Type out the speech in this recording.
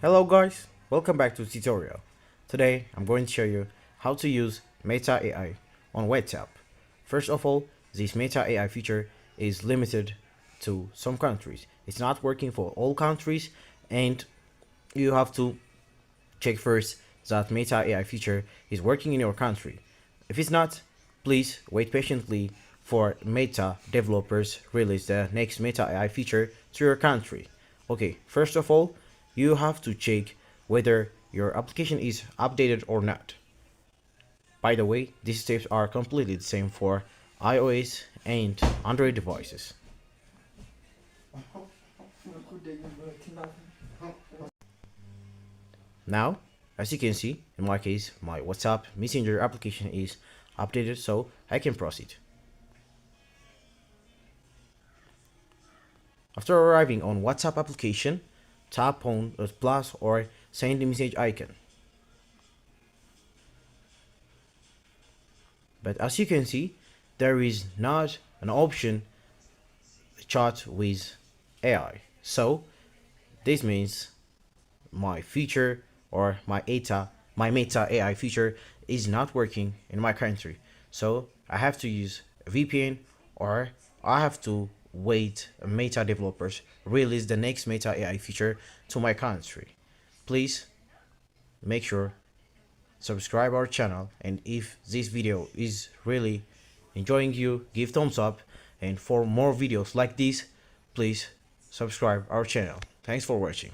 Hello guys, welcome back to the tutorial. Today I'm going to show you how to use Meta AI on WhatsApp. First of all, this Meta AI feature is limited to some countries. It's not working for all countries, and you have to check first that Meta AI feature is working in your country. If it's not, please wait patiently for Meta developers release the next Meta AI feature to your country. Okay, first of all, you have to check whether your application is updated or not. By the way, these steps are completely the same for iOS and Android devices. Now, as you can see, in my case, my WhatsApp Messenger application is updated, so I can proceed. After arriving on WhatsApp application, tap on the plus or send message icon. But as you can see, there is not an option chat with AI. So this means my feature or my Meta AI feature is not working in my country. So I have to use a VPN, or I have to wait Meta developers release the next Meta AI feature to my country. Please make sure subscribe our channel, and if this video is really enjoying you, give thumbs up, and for more videos like this, please subscribe our channel. Thanks for watching.